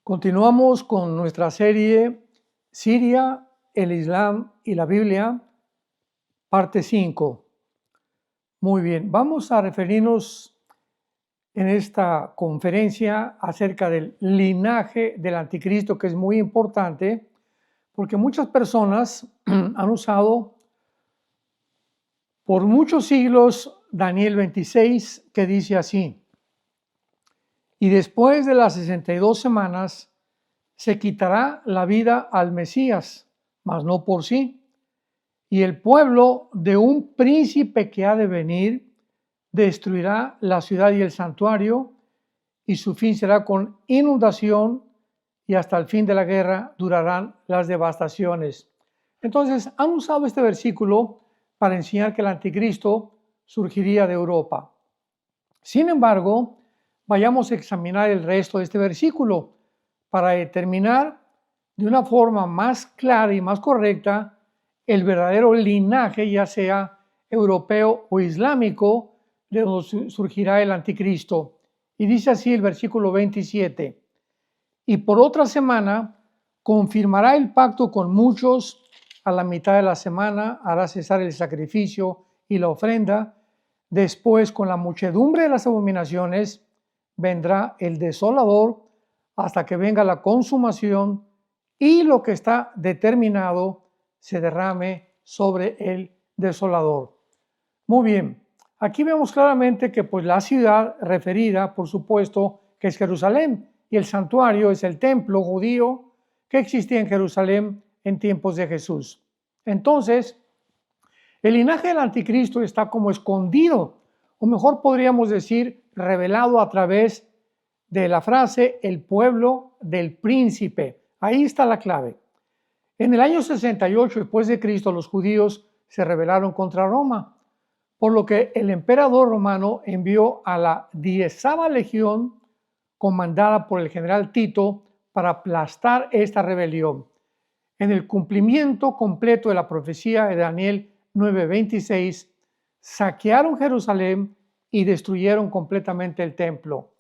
Continuamos con nuestra serie Siria, el Islam y la Biblia, parte 5. Muy bien, vamos a referirnos en esta conferencia acerca del linaje del anticristo, que es muy importante, porque muchas personas han usado por muchos siglos Daniel 26, que dice así: y después de las 62 semanas se quitará la vida al Mesías, mas no por sí, y el pueblo de un príncipe que ha de venir destruirá la ciudad y el santuario, y su fin será con inundación, y hasta el fin de la guerra durarán las devastaciones. Entonces, han usado este versículo para enseñar que el anticristo surgiría de Europa. Sin embargo, vayamos a examinar el resto de este versículo para determinar de una forma más clara y más correcta el verdadero linaje, ya sea europeo o islámico, de donde surgirá el anticristo. Y dice así el versículo 27: y por otra semana confirmará el pacto con muchos, a la mitad de la semana hará cesar el sacrificio y la ofrenda, después con la muchedumbre de las abominaciones vendrá el desolador hasta que venga la consumación y lo que está determinado se derrame sobre el desolador. Muy bien, aquí vemos claramente que pues la ciudad referida, por supuesto, que es Jerusalén, y el santuario es el templo judío que existía en Jerusalén en tiempos de Jesús. Entonces, el linaje del anticristo está como escondido, o mejor podríamos decir, revelado a través de la frase el pueblo del príncipe. Ahí está la clave. En el año 68 después de Cristo, los judíos se rebelaron contra Roma, por lo que el emperador romano envió a la 10ª legión, comandada por el general Tito, para aplastar esta rebelión. En el cumplimiento completo de la profecía de Daniel 9:26, saquearon Jerusalén y destruyeron completamente el templo.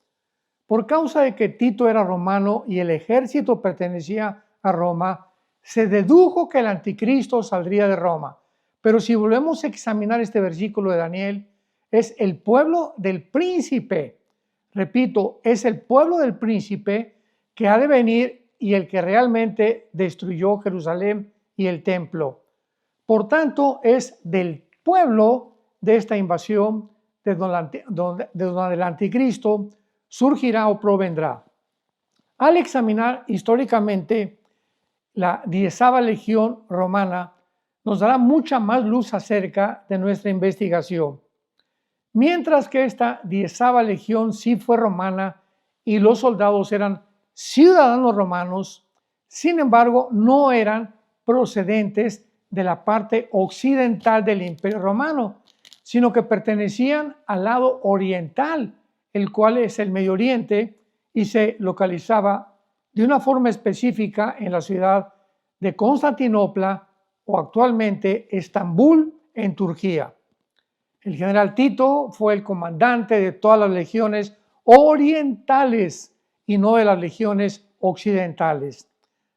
Por causa de que Tito era romano y el ejército pertenecía a Roma, se dedujo que el anticristo saldría de Roma. Pero si volvemos a examinar este versículo de Daniel, es el pueblo del príncipe. Repito, es el pueblo del príncipe que ha de venir y el que realmente destruyó Jerusalén y el templo. Por tanto, es del pueblo de esta invasión de donde el anticristo surgirá o provendrá. Al examinar históricamente la 10ª legión romana, nos dará mucha más luz acerca de nuestra investigación. Mientras que esta 10ª legión sí fue romana y los soldados eran ciudadanos romanos, sin embargo, no eran procedentes de la parte occidental del Imperio Romano, sino que pertenecían al lado oriental, el cual es el Medio Oriente, y se localizaba de una forma específica en la ciudad de Constantinopla o actualmente Estambul, en Turquía. El general Tito fue el comandante de todas las legiones orientales y no de las legiones occidentales.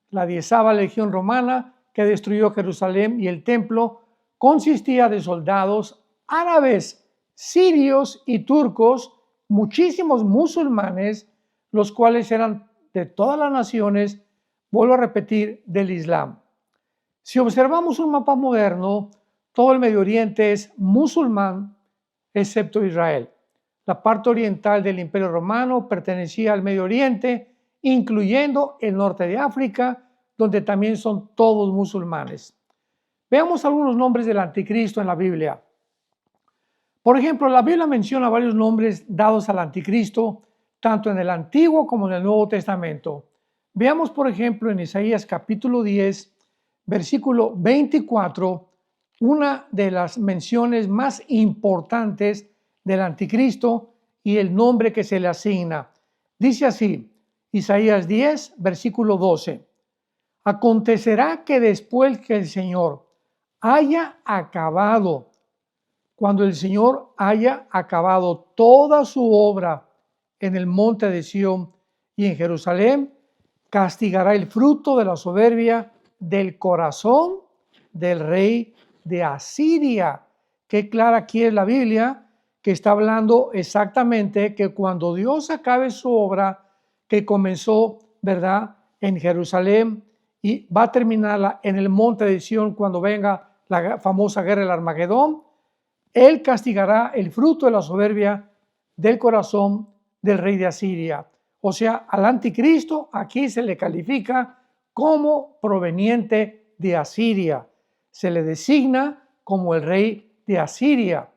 La 10ª legión romana, que destruyó Jerusalén y el templo, consistía de soldados árabes, sirios y turcos, muchísimos musulmanes, los cuales eran de todas las naciones, vuelvo a repetir, del Islam. Si observamos un mapa moderno, todo el Medio Oriente es musulmán, excepto Israel. La parte oriental del Imperio Romano pertenecía al Medio Oriente, incluyendo el norte de África, donde también son todos musulmanes. Veamos algunos nombres del anticristo en la Biblia. Por ejemplo, la Biblia menciona varios nombres dados al anticristo, tanto en el Antiguo como en el Nuevo Testamento. Veamos, por ejemplo, en Isaías capítulo 10, versículo 24, una de las menciones más importantes del anticristo y el nombre que se le asigna. Dice así, Isaías 10, versículo 12. Acontecerá que después que el Señor haya acabado, cuando el Señor haya acabado toda su obra en el monte de Sión y en Jerusalén, castigará el fruto de la soberbia del corazón del rey de Asiria. Qué clara aquí es la Biblia, que está hablando exactamente que cuando Dios acabe su obra que comenzó, ¿verdad?, en Jerusalén, y va a terminarla en el monte de Sión cuando venga la famosa guerra del Armagedón. Él castigará el fruto de la soberbia del corazón del rey de Asiria. O sea, al anticristo aquí se le califica como proveniente de Asiria. Se le designa como el rey de Asiria.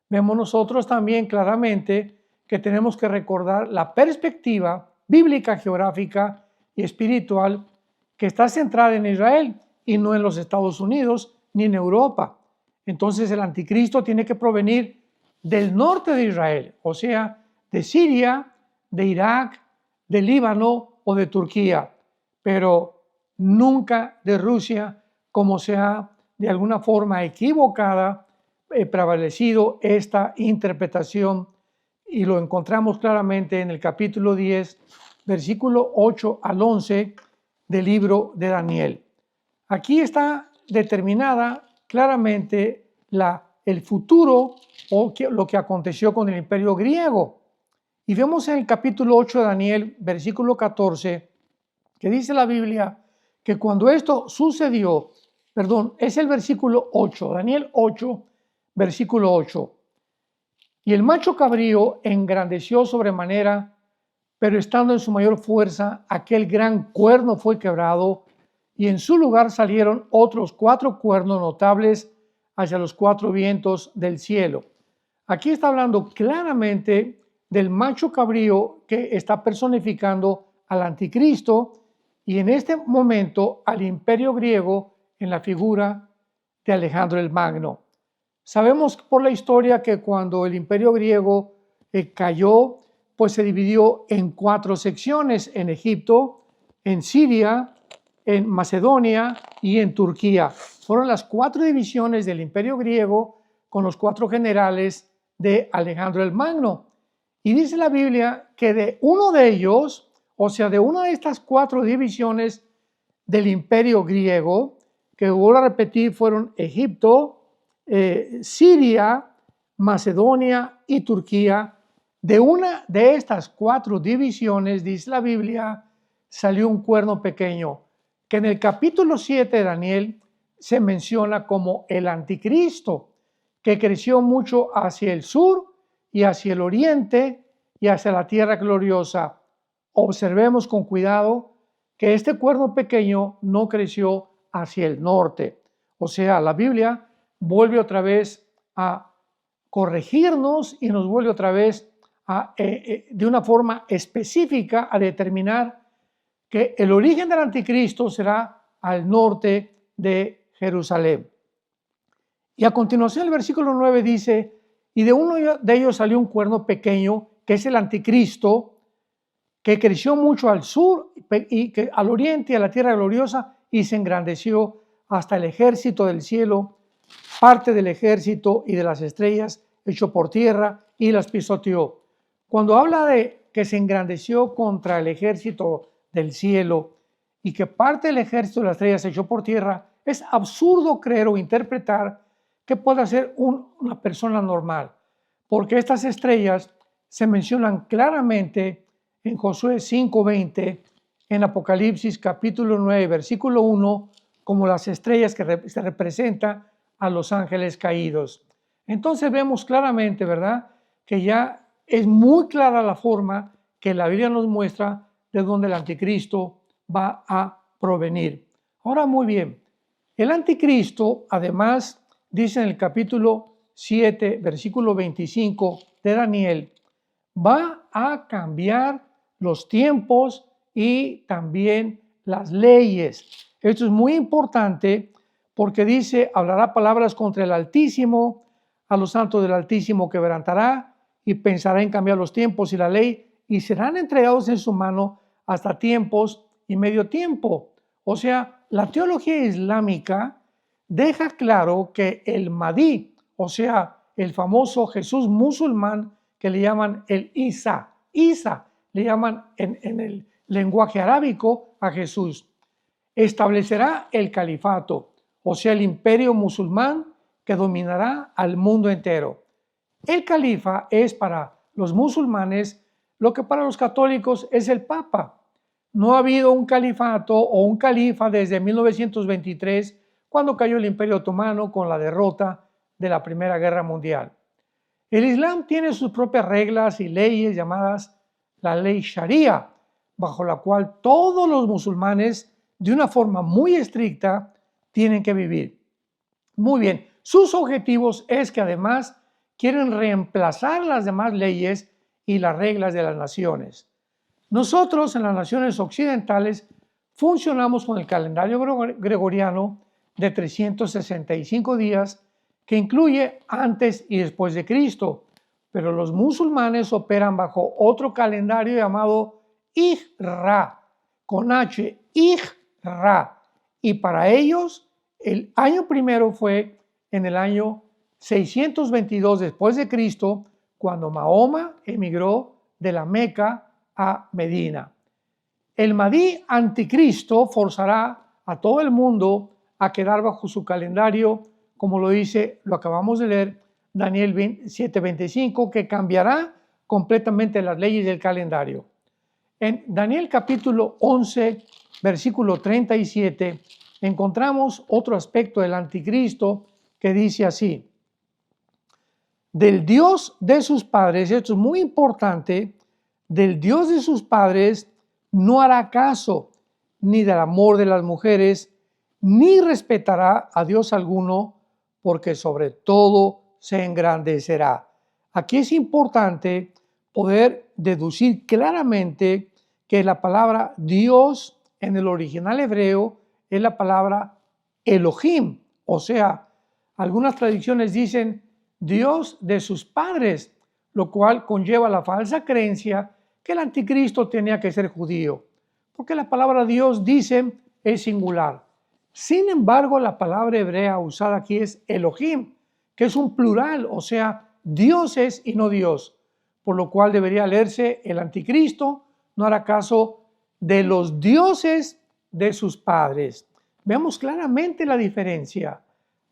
Vemos nosotros también claramente que tenemos que recordar la perspectiva bíblica, geográfica y espiritual que está centrada en Israel y no en los Estados Unidos ni en Europa. Entonces el anticristo tiene que provenir del norte de Israel, o sea, de Siria, de Irak, de Líbano o de Turquía, pero nunca de Rusia, como se ha de alguna forma equivocada prevalecido esta interpretación, y lo encontramos claramente en el capítulo 10, versículo 8 al 11 del libro de Daniel. Aquí está determinada claramente el futuro o lo que aconteció con el imperio griego. Y vemos en el capítulo 8 de Daniel, versículo 14, que dice la Biblia que cuando esto sucedió, es el versículo 8, Daniel 8, versículo 8. Y el macho cabrío engrandeció sobremanera, pero estando en su mayor fuerza, aquel gran cuerno fue quebrado, y en su lugar salieron otros 4 cuernos notables hacia los 4 vientos del cielo. Aquí está hablando claramente del macho cabrío que está personificando al anticristo y en este momento al imperio griego en la figura de Alejandro el Magno. Sabemos por la historia que cuando el imperio griego cayó, pues se dividió en 4 secciones: en Egipto, en Siria, en Macedonia y en Turquía. Fueron las 4 divisiones del imperio griego con los 4 generales de Alejandro el Magno. Y dice la Biblia que de uno de ellos, o sea, de una de estas 4 divisiones del imperio griego, que vuelvo a repetir, fueron Egipto, Siria, Macedonia y Turquía. De una de estas 4 divisiones, dice la Biblia, salió un cuerno pequeño, que en el capítulo 7 de Daniel se menciona como el anticristo, que creció mucho hacia el sur y hacia el oriente y hacia la tierra gloriosa. Observemos con cuidado que este cuerno pequeño no creció hacia el norte. O sea, la Biblia vuelve otra vez a corregirnos y nos vuelve otra vez de una forma específica a determinar que el origen del anticristo será al norte de Jerusalén. Y a continuación el versículo 9 dice, y de uno de ellos salió un cuerno pequeño, que es el anticristo, que creció mucho al sur y que al oriente y a la tierra gloriosa, y se engrandeció hasta el ejército del cielo, parte del ejército y de las estrellas, echó por tierra y las pisoteó. Cuando habla de que se engrandeció contra el ejército del cielo y que parte del ejército de las estrellas se echó por tierra, es absurdo creer o interpretar que pueda ser una persona normal, porque estas estrellas se mencionan claramente en Josué 5:20, en Apocalipsis capítulo 9, versículo 1, como las estrellas que se representan a los ángeles caídos. Entonces vemos claramente, ¿verdad?, que ya es muy clara la forma que la Biblia nos muestra de dónde el anticristo va a provenir. Ahora, muy bien, el anticristo, además, dice en el capítulo 7, versículo 25 de Daniel, va a cambiar los tiempos y también las leyes. Esto es muy importante porque dice, hablará palabras contra el Altísimo, a los santos del Altísimo quebrantará y pensará en cambiar los tiempos y la ley, y serán entregados en su mano hasta tiempos y medio tiempo. O sea, la teología islámica deja claro que el Mahdi, o sea, el famoso Jesús musulmán que le llaman el Isa le llaman en el lenguaje arábico a Jesús. Establecerá el califato, o sea, el imperio musulmán que dominará al mundo entero. El califa es para los musulmanes lo que para los católicos es el papa. No ha habido un califato o un califa desde 1923, cuando cayó el Imperio Otomano con la derrota de la Primera Guerra Mundial. El Islam tiene sus propias reglas y leyes llamadas la ley Sharia, bajo la cual todos los musulmanes, de una forma muy estricta, tienen que vivir. Muy bien, sus objetivos es que además quieren reemplazar las demás leyes y las reglas de las naciones. Nosotros en las naciones occidentales funcionamos con el calendario gregoriano de 365 días que incluye antes y después de Cristo, pero los musulmanes operan bajo otro calendario llamado Hijra, con H, Hijra, y para ellos el año primero fue en el año 622 después de Cristo, cuando Mahoma emigró de la Meca a Medina. El Mahdi anticristo forzará a todo el mundo a quedar bajo su calendario, como lo dice, lo acabamos de leer, Daniel 7:25, que cambiará completamente las leyes del calendario. En Daniel capítulo 11, versículo 37, encontramos otro aspecto del anticristo que dice así: del Dios de sus padres, esto es muy importante, del Dios de sus padres no hará caso, ni del amor de las mujeres, ni respetará a Dios alguno, porque sobre todo se engrandecerá. Aquí es importante poder deducir claramente que la palabra Dios en el original hebreo es la palabra Elohim, o sea, algunas tradiciones dicen Dios de sus padres, lo cual conlleva la falsa creencia que el anticristo tenía que ser judío, porque la palabra Dios, dice, es singular. Sin embargo, la palabra hebrea usada aquí es Elohim, que es un plural, o sea, dioses y no Dios, por lo cual debería leerse el anticristo no hará caso de los dioses de sus padres. Vemos claramente la diferencia.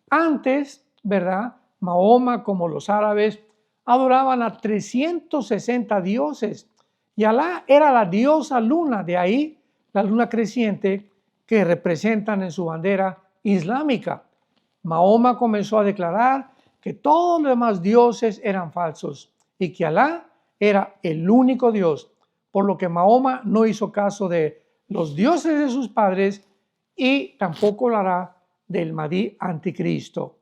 Antes, ¿verdad? Mahoma, como los árabes, adoraban a 360 dioses y Alá era la diosa luna, de ahí la luna creciente que representan en su bandera islámica. Mahoma comenzó a declarar que todos los demás dioses eran falsos y que Alá era el único Dios, por lo que Mahoma no hizo caso de los dioses de sus padres y tampoco lo hará del Mahdi anticristo.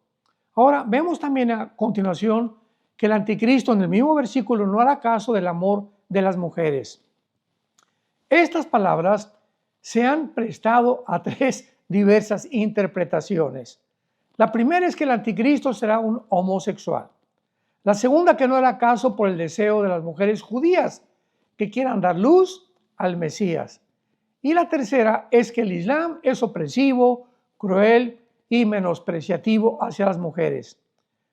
Ahora, vemos también a continuación que el anticristo en el mismo versículo no hará caso del amor de las mujeres. Estas palabras se han prestado a tres diversas interpretaciones. La primera es que el anticristo será un homosexual. La segunda, que no hará caso por el deseo de las mujeres judías que quieran dar luz al Mesías. Y la tercera es que el Islam es opresivo, cruel y menospreciativo hacia las mujeres.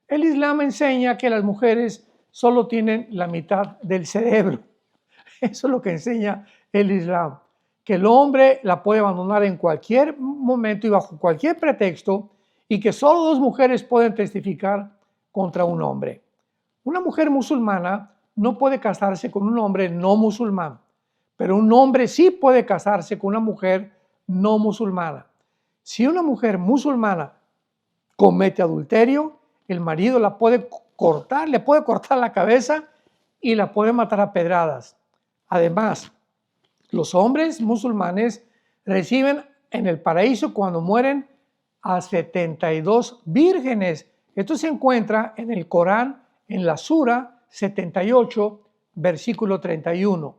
El Islam enseña que las mujeres solo tienen la mitad del cerebro. Eso es lo que enseña el Islam, que el hombre la puede abandonar en cualquier momento y bajo cualquier pretexto, y que solo dos mujeres pueden testificar contra un hombre. Una mujer musulmana no puede casarse con un hombre no musulmán, pero un hombre sí puede casarse con una mujer no musulmana. Si una mujer musulmana comete adulterio, el marido la puede cortar, le puede cortar la cabeza y la puede matar a pedradas. Además, los hombres musulmanes reciben en el paraíso cuando mueren a 72 vírgenes. Esto se encuentra en el Corán, en la Sura 78, versículo 31.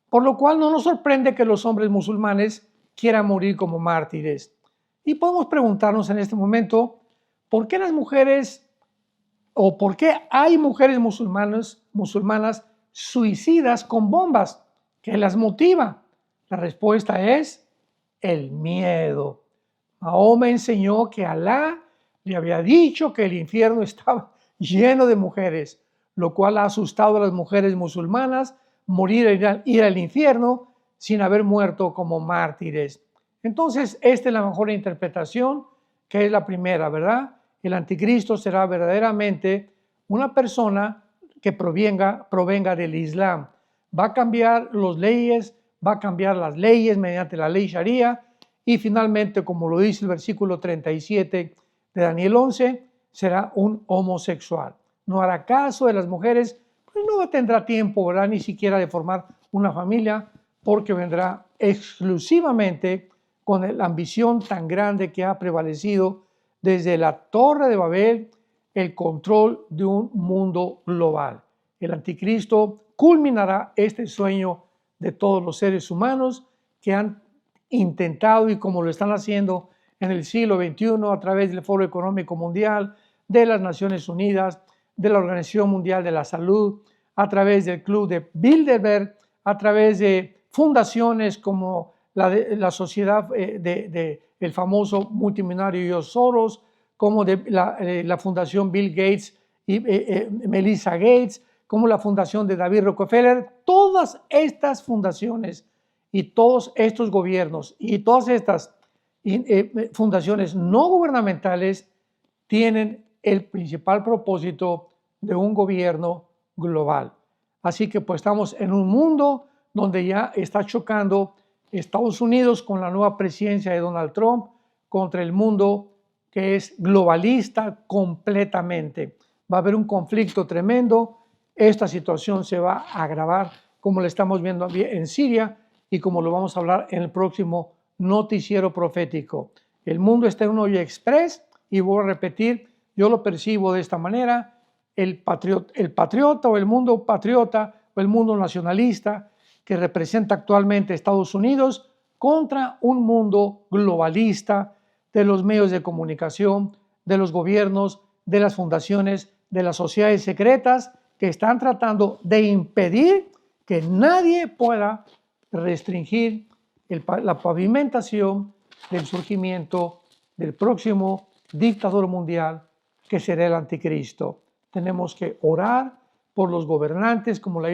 Por lo cual no nos sorprende que los hombres musulmanes quieran morir como mártires. Y podemos preguntarnos en este momento, ¿por qué las mujeres o por qué hay mujeres musulmanas suicidas con bombas? ¿Qué las motiva? La respuesta es el miedo. Mahoma enseñó que Alá le había dicho que el infierno estaba lleno de mujeres, lo cual ha asustado a las mujeres musulmanas. Morir e ir al infierno sin haber muerto como mártires. Entonces, esta es la mejor interpretación, que es la primera, ¿verdad? El anticristo será verdaderamente una persona que provenga del Islam. Va a cambiar las leyes, va a cambiar las leyes mediante la ley Sharia, y finalmente, como lo dice el versículo 37 de Daniel 11, será un homosexual. No hará caso de las mujeres, pues no tendrá tiempo, ¿verdad?, ni siquiera de formar una familia, porque vendrá exclusivamente con la ambición tan grande que ha prevalecido desde la Torre de Babel, el control de un mundo global. El anticristo culminará este sueño de todos los seres humanos que han intentado, y como lo están haciendo en el siglo XXI a través del Foro Económico Mundial, de las Naciones Unidas, de la Organización Mundial de la Salud, a través del Club de Bilderberg, a través de fundaciones como la sociedad del famoso multimillonario George Soros, como de la Fundación Bill Gates y Melinda Gates, como la Fundación de David Rockefeller. Todas estas fundaciones y todos estos gobiernos y todas estas fundaciones no gubernamentales tienen el principal propósito de un gobierno global. Así que pues estamos en un mundo donde ya está chocando Estados Unidos con la nueva presidencia de Donald Trump contra el mundo que es globalista completamente. Va a haber un conflicto tremendo. Esta situación se va a agravar como lo estamos viendo en Siria y como lo vamos a hablar en el próximo noticiero profético. El mundo está en un hoyo express y voy a repetir, yo lo percibo de esta manera: el patriota o el mundo patriota o el mundo nacionalista que representa actualmente Estados Unidos contra un mundo globalista de los medios de comunicación, de los gobiernos, de las fundaciones, de las sociedades secretas que están tratando de impedir que nadie pueda restringir la pavimentación del surgimiento del próximo dictador mundial, que será el anticristo. Tenemos que orar por los gobernantes, como la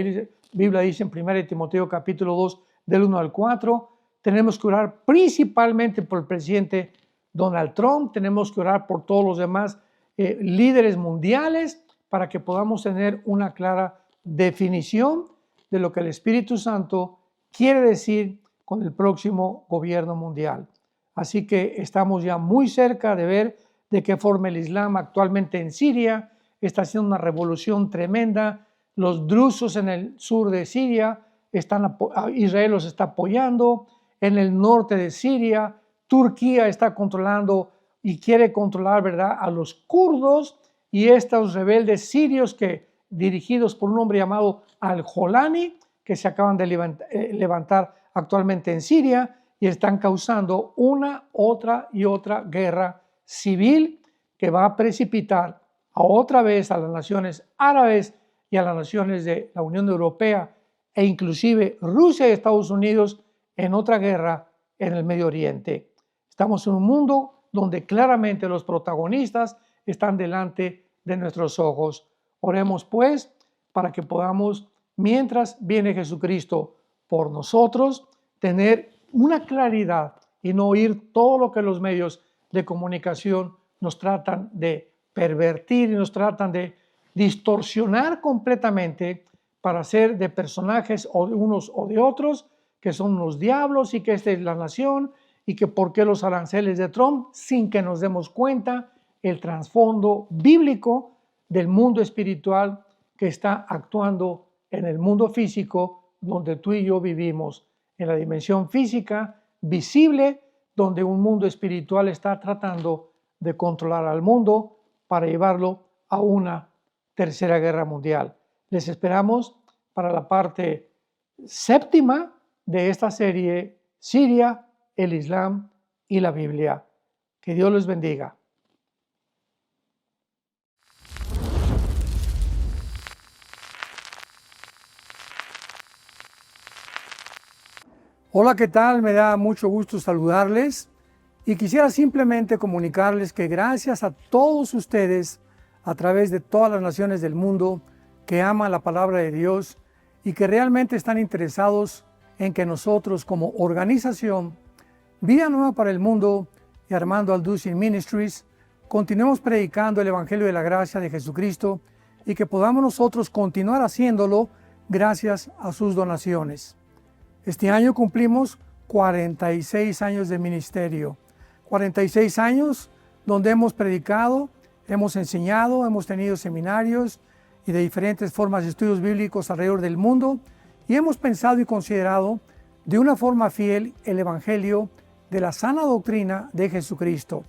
Biblia dice en 1 Timoteo capítulo 2, del 1 al 4. Tenemos que orar principalmente por el presidente Donald Trump. Tenemos que orar por todos los demás líderes mundiales para que podamos tener una clara definición de lo que el Espíritu Santo quiere decir con el próximo gobierno mundial. Así que estamos ya muy cerca de ver de qué forma el Islam actualmente en Siria está haciendo una revolución tremenda. Los drusos en el sur de Siria, Israel los está apoyando. En el norte de Siria, Turquía está controlando y quiere controlar, ¿verdad?, a los kurdos y estos rebeldes sirios dirigidos por un hombre llamado Al-Jolani, que se acaban de levantar actualmente en Siria y están causando una, otra y otra guerra civil que va a precipitar otra vez a las naciones árabes y a las naciones de la Unión Europea e inclusive Rusia y Estados Unidos en otra guerra en el Medio Oriente. Estamos en un mundo donde claramente los protagonistas están delante de nuestros ojos. Oremos pues para que podamos, mientras viene Jesucristo por nosotros, tener una claridad y no oír todo lo que los medios de comunicación nos tratan de pervertir y nos tratan de distorsionar completamente para hacer de personajes o de unos o de otros que son los diablos y que esta es la nación y que por qué los aranceles de Trump, sin que nos demos cuenta el trasfondo bíblico del mundo espiritual que está actuando en el mundo físico donde tú y yo vivimos, en la dimensión física visible donde un mundo espiritual está tratando de controlar al mundo para llevarlo a una tercera guerra mundial. Les esperamos para la parte séptima de esta serie, Siria, el Islam y la Biblia. Que Dios les bendiga. Hola, ¿qué tal? Me da mucho gusto saludarles y quisiera simplemente comunicarles que gracias a todos ustedes a través de todas las naciones del mundo que aman la palabra de Dios y que realmente están interesados en que nosotros como organización, Vida Nueva para el Mundo y Armando Alducin Ministries, continuemos predicando el Evangelio de la Gracia de Jesucristo y que podamos nosotros continuar haciéndolo gracias a sus donaciones. Este año cumplimos 46 años de ministerio, 46 años donde hemos predicado, hemos enseñado, hemos tenido seminarios y de diferentes formas de estudios bíblicos alrededor del mundo y hemos pensado y considerado de una forma fiel el Evangelio de la sana doctrina de Jesucristo.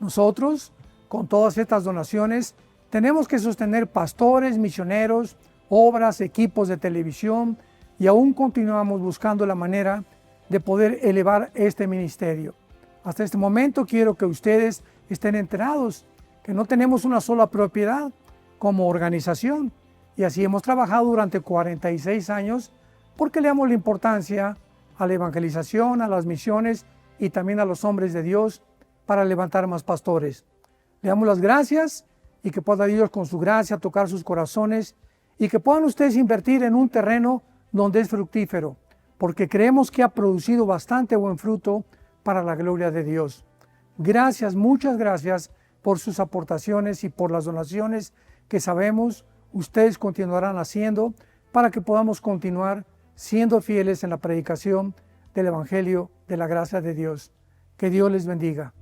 Nosotros, con todas estas donaciones, tenemos que sostener pastores, misioneros, obras, equipos de televisión y aún continuamos buscando la manera de poder elevar este ministerio. Hasta este momento quiero que ustedes estén enterados que no tenemos una sola propiedad como organización y así hemos trabajado durante 46 años porque le damos la importancia a la evangelización, a las misiones y también a los hombres de Dios para levantar más pastores. Le damos las gracias y que pueda Dios con su gracia tocar sus corazones y que puedan ustedes invertir en un terreno donde es fructífero, porque creemos que ha producido bastante buen fruto para la gloria de Dios. Gracias, muchas gracias por sus aportaciones y por las donaciones que sabemos ustedes continuarán haciendo para que podamos continuar siendo fieles en la predicación del Evangelio de la gracia de Dios. Que Dios les bendiga.